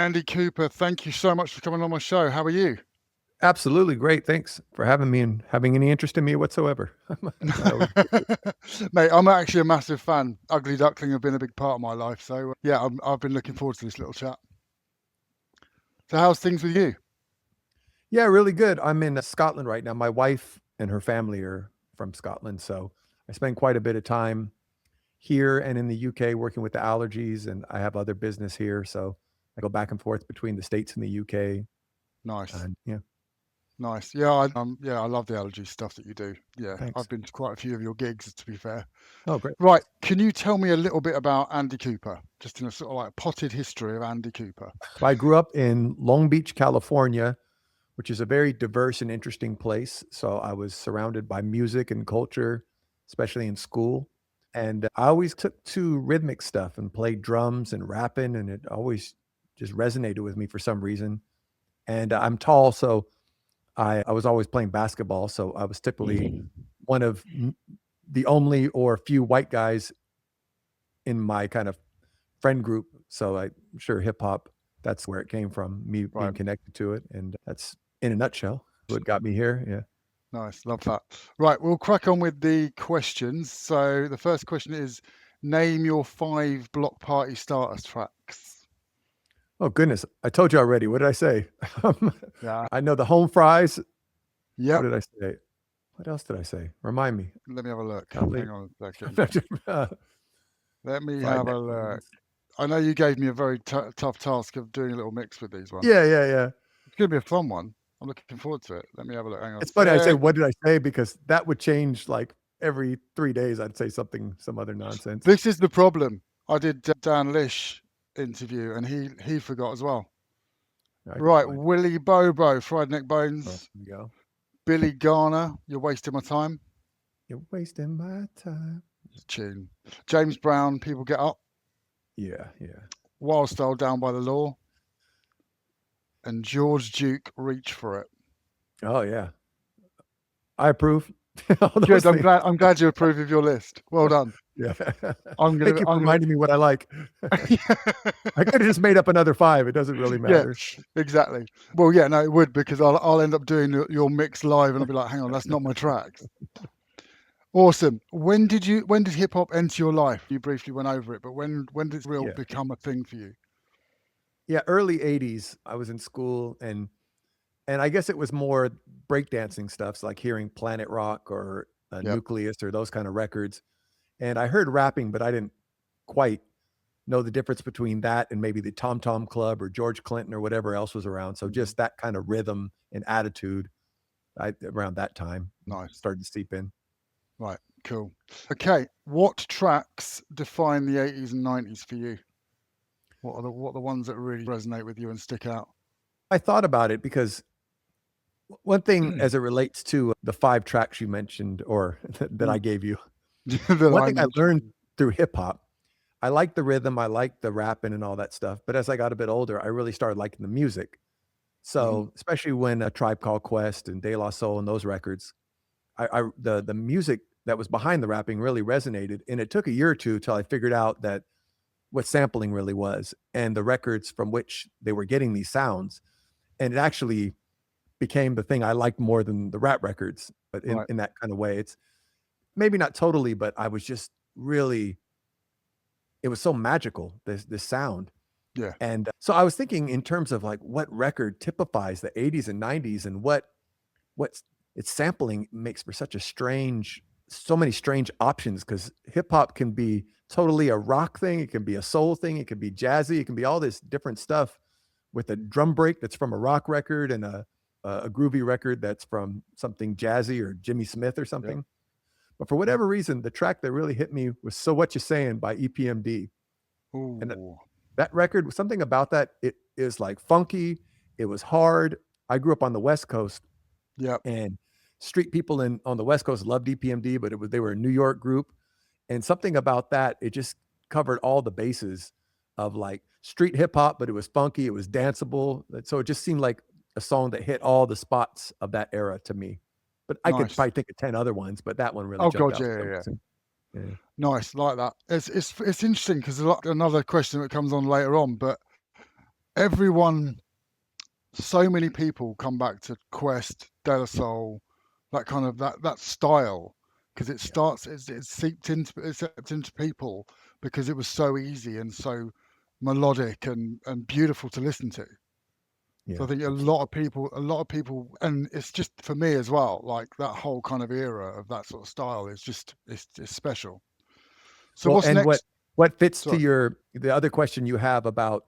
Andy Cooper, thank you so much for coming on my show. How are you? Absolutely great. Thanks for having me and having any interest in me whatsoever. I always appreciate it. Mate, I'm actually a massive fan. Ugly Duckling have been a big part of my life. So, yeah, I've been looking forward to this little chat. So, how's things with you? Yeah, really good. I'm in Scotland right now. My wife and her family are from Scotland, so I spend quite a bit of time here and in the UK working with the allergies, and I have other business here, so I go back and forth between the States and the UK. Nice. And yeah, Nice. Yeah, I love the allergy stuff that you do. Yeah, I've thanks. been to quite a few of your gigs, to be fair. Oh, great. Right, can you tell me a little bit about Andy Cooper? Just in a sort of like potted history of Andy Cooper. I grew up in Long Beach, California, which is a very diverse and interesting place. So I was surrounded by music and culture, especially in school. And I always took to rhythmic stuff and played drums and rapping, and it always just resonated with me for some reason. And I'm tall, so I was always playing basketball. So I was typically one of the only or few white guys in my kind of friend group. So I'm sure hip hop, that's where it came from, me being Right. connected to it. And that's in a nutshell what got me here. Yeah. Nice, love that. Right, we'll crack on with the questions. So the first question is, name your 5 block party starter tracks. Oh, goodness. I told you already. What did I say? Yeah. I know the home fries. What Yep. did I say? What else did I say? Remind me. Let me have a look. Golly. Hang on a second. Let me Fried have neck a look. bones. I know you gave me a very tough task of doing a little mix with these ones. Yeah, yeah, yeah. It's going to be a fun one. I'm looking forward to it. Let me have a look. Hang on a It's funny. I say, sec. what did I say? Because that would change like every 3 days. I'd say something, some other nonsense. This is the problem. I did Dan Lish interview and he forgot as well. I can Right, find it. Willie Bobo, Fried Neck Oh, Bones. here we go. Billy Garner, You're Wasting My Time. You're wasting my time. It's a tune. James Brown, People Get Up. Yeah, yeah. Wild Style, Down by the Law. And George Duke, Reach for It. Oh, yeah. I approve. All Good. those things. I'm glad you approve of your list. Well done. Yeah. I'm Thank gonna you for I'm gonna reminding me what I like. I could have just made up another 5. It doesn't really yeah, matter. exactly. Well, yeah, no, it would because I'll end up doing your mix live and I'll be like, hang on, that's not my tracks. Awesome. When did hip hop enter your life? You briefly went over it, but when did it real Yeah. become a thing for you? Yeah, early 80s, I was in school and I guess it was more breakdancing stuff, so like hearing Planet Rock or Yep. Nucleus or those kind of records. And I heard rapping, but I didn't quite know the difference between that and maybe the Tom Tom Club or George Clinton or whatever else was around. So Mhm. just that kind of rhythm and attitude, around that time Nice. started to seep in. Right. Cool. Okay. What tracks define the 80s and 90s for you? What are the ones that really resonate with you and stick out? I thought about it because one thing as it relates to the 5 tracks you mentioned or that I Mm. gave you, That one I thing I mentioned. learned through hip hop, I like the rhythm, I like the rapping and all that stuff, but as I got a bit older, I really started liking the music. Mhm. So, especially when A Tribe Called Quest and De La Soul and those records, the music that was behind the rapping really resonated, and it took a year or 2 till I figured out that what sampling really was and the records from which they were getting these sounds, and it actually became the thing I liked more than the rap records, but Right. in that kind of way. It's maybe not totally, but I was just really it was so magical, this sound. Yeah. And so I was thinking in terms of like what record typifies the 80s and 90s and what's its sampling makes for such a strange so many strange options because hip hop can be totally a rock thing, it can be a soul thing, it can be jazzy, it can be all this different stuff with a drum break that's from a rock record and a groovy record that's from something jazzy or Jimmy Smith or Yep. something. But for whatever reason, the track that really hit me was So What You Saying by EPMD. And Ooh. that record, something about that, it is like funky. It was hard. I grew up on the West Coast, Yep. and street people in on the West Coast loved EPMD, but they were a New York group, and something about that, it just covered all the bases of like street hip hop, but it was funky, it was danceable. So it just seemed like a song that hit all the spots of that era to me. But I could Nice. probably think of 10 other ones, but that one really Oh jumped God, out yeah, for yeah, some yeah. reason. Yeah. Nice, like that. It's interesting because another question that comes on later on, but everyone, so many people come back to Quest, De La Soul, that kind of that style because it Yeah. starts it's seeped into people because it was so easy and so melodic and beautiful to listen to. So I Yeah. think a lot of people, and it's just for me as well. Like that whole kind of era of that sort of style is just it's special. So Well, what's and next? what fits to Sorry. your the other question you have about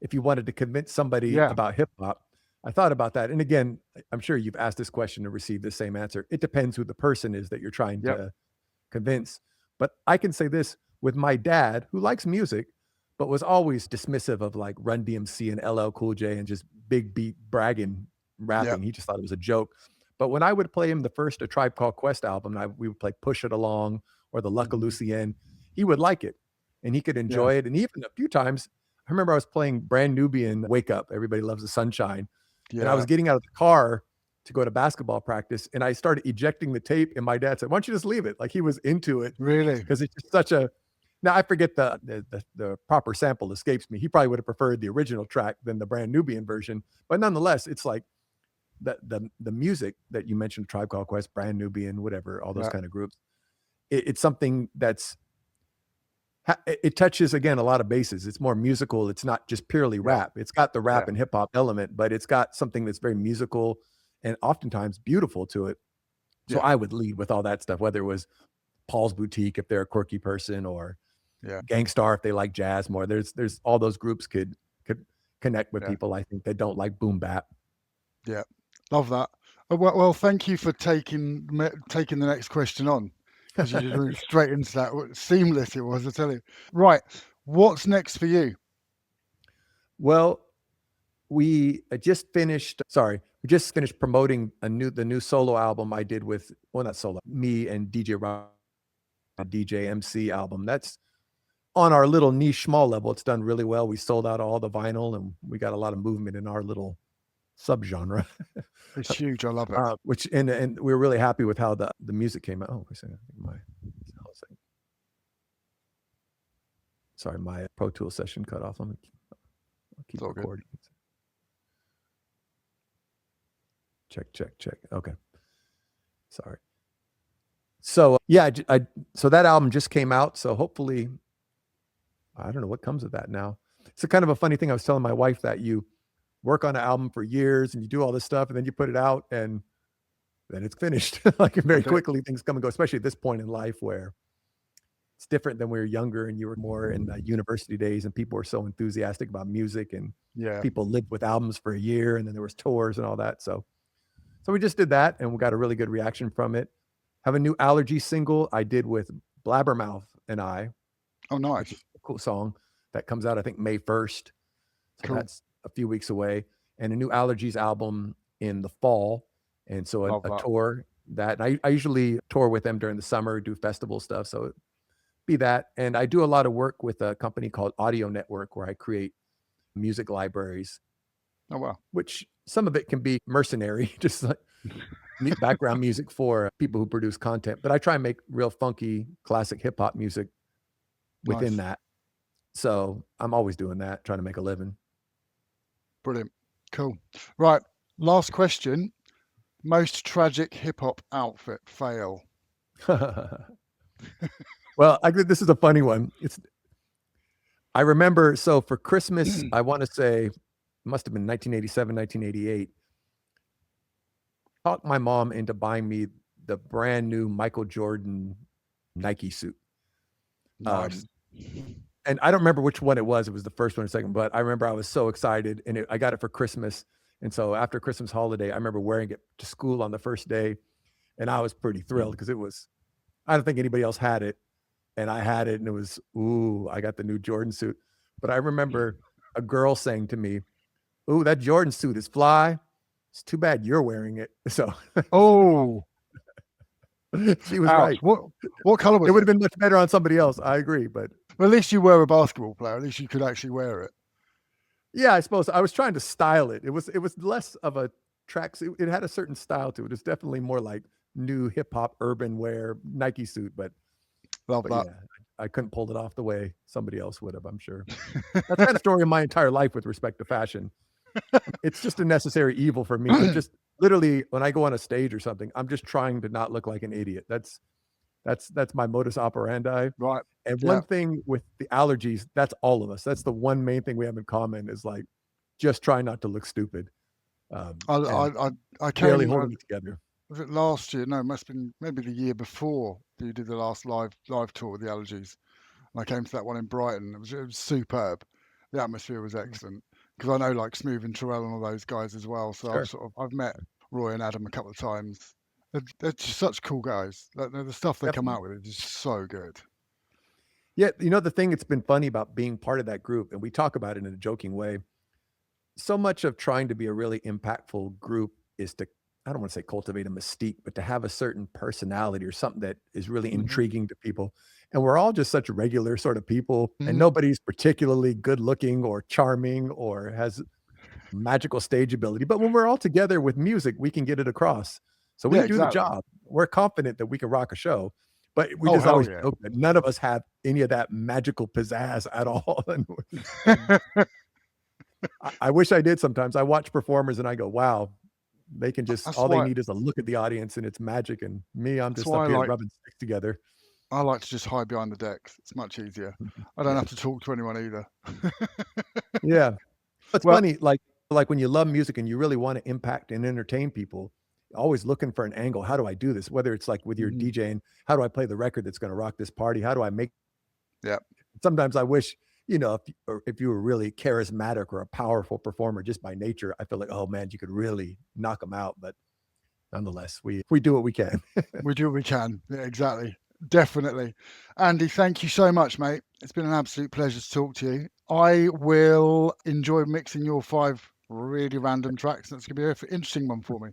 if you wanted to convince somebody Yeah. about hip hop, I thought about that. And again, I'm sure you've asked this question and received the same answer. It depends who the person is that you're trying Yep. to convince. But I can say this with my dad, who likes music, but was always dismissive of like Run DMC and LL Cool J and just big beat bragging Yep. rapping. He just thought it was a joke. But when I would play him the first A Tribe Called Quest album, we would play Push It Along or the Luck of Hmm. Lucien, he would like it and he could Yeah. enjoy it. And even a few times, I remember I was playing Brand Nubian Wake Up, Everybody Loves the Sunshine. And I Yeah. was getting out of the car to go to basketball practice and I started ejecting the tape. And my dad said, "Why don't you just leave it?" Like he was into it Really. because it's just such a now I forget the proper sample escapes me. He probably would have preferred the original track than the brand Nubian version, but nonetheless, it's like the music that you mentioned, Tribe Called Quest, Brand Nubian, whatever, all those Yeah. kind of groups. It's something that's it touches again a lot of bases. It's more musical. It's not just purely Yeah. rap. It's got the Yeah. rap and hip hop element, but it's got something that's very musical and oftentimes beautiful to it. So Yeah. I would lead with all that stuff, whether it was Paul's Boutique if they're a quirky person, or Yeah. Gangstar if they like jazz more. There's all those groups could connect with Yeah. people, I think, that don't like boom bap. Yeah. Love that. Well, thank you for taking the next question on because you just went straight into that. Seamless it was, I tell you. Right. What's next for you? Well, we just finished promoting the new solo album I did with well, not solo, me and DJ Rob, DJ MC album. That's on our little niche small level. It's done really well. We sold out all the vinyl and we got a lot of movement in our little subgenre. It's huge. I love it. Which and we were really happy with how the music came out. Oh, wait a second. I think my Pro Tool session cut off. I'll It's keep all good. recording. Check, check, check. Okay. Sorry. So yeah, so that album just came out. So hopefully, I don't know what comes of that now. It's a kind of a funny thing. I was telling my wife that you work on an album for years and you do all this stuff and then you put it out and then it's finished. Like very That's it. quickly things come and go, especially at this point in life where it's different than when we were younger and you were more in the university days and people were so enthusiastic about music and Yeah. people lived with albums for a year and then there was tours and all that. So we just did that and we got a really good reaction from it. Have a new Allergy single I did with Blabbermouth and I, Oh, which is nice. a cool song that comes out I think May 1st. So Cool. that's a few weeks away. And a new Allergies album in the fall. And so Love a that. tour that I usually tour with them during the summer, do festival stuff. So it'd be that. And I do a lot of work with a company called Audio Network where I create music libraries, Oh, wow. which some of it can be mercenary, just like background music for people who produce content. But I try and make real funky classic hip hop music within Nice. that. So I'm always doing that, trying to make a living. Brilliant. Cool. Right. Last question. Most tragic hip hop outfit fail. Well, I think this is a funny one. I remember, so for Christmas, I want to say, it must have been 1987, 1988, talked my mom into buying me the brand new Michael Jordan Nike suit. Nice. Um, and I don't remember which one it was. It was the first one or second, but I remember I was so excited and I got it for Christmas. And so after Christmas holiday, I remember wearing it to school on the first day. And I was pretty thrilled because I don't think anybody else had it. And I had it and it was, ooh, I got the new Jordan suit. But I remember a girl saying to me, "Ooh, that Jordan suit is fly. It's too bad you're wearing it." So Oh, she was ouch. right. What color It was would it? have been much better on somebody else. I agree. But Well, at least you were a basketball player. At least you could actually wear it. yeah, I suppose I was trying to style it. It was less of a tracksuit. It had a certain style to it. It's definitely more like new hip hop urban wear Nike suit. But Love that. yeah. I couldn't pull it off the way somebody else would have, I'm sure. That's kind of story of my entire life with respect to fashion. It's just a necessary evil for me. I'm just literally when I go on a stage or something, I'm just trying to not look like an idiot. That's my modus operandi. Right. And Yeah. one thing with the allergies, that's all of us. That's the one main thing we have in common is like just try not to look stupid. I And I I, I barely came. holding it together. Was it last year? No, it must have been maybe the year before you did the last live tour with the Allergies. And I came to that one in Brighton. It was superb. The atmosphere was excellent because I know like Smooth and Terrell and all those guys as well. So Sure. I've met Roy and Adam a couple of times. They're just such cool guys. The stuff they come Definitely. out with is just so good. Yeah, the thing that's been funny about being part of that group, and we talk about it in a joking way, so much of trying to be a really impactful group is to, I don't want to say cultivate a mystique, but to have a certain personality or something that is really Hmm. intriguing to people. And we're all just such regular sort of people, and Hmm. nobody's particularly good looking or charming or has magical stage ability. But when we're all together with music, we can get it across. So we Yeah, do the exactly. job. We're confident that we can rock a show. But we Oh just hell always yeah. joke that none of us have any of that magical pizzazz at all. And I wish I did sometimes. I watch performers and I go, wow, they can just That's all they why. need is a look at the audience and it's magic. And me, I'm That's just why up here rubbing sticks together. I like to just hide behind the decks. It's much easier. I don't Yeah. have to talk to anyone either. Yeah. It's Well, funny, like when you love music and you really want to impact and entertain people, always looking for an angle. How do I do this? Whether it's like with your mhm, DJing, how do I play the record that's going to rock this party? How do I make yeah. sometimes I wish, if you were really charismatic or a powerful performer just by nature, I feel like, oh man, you could really knock them out. But nonetheless, we do what we can. We do what we can. Yeah, exactly. Definitely. Andy, thank you so much, mate. It's been an absolute pleasure to talk to you. I will enjoy mixing your 5 really random tracks. That's going to be an interesting one for me.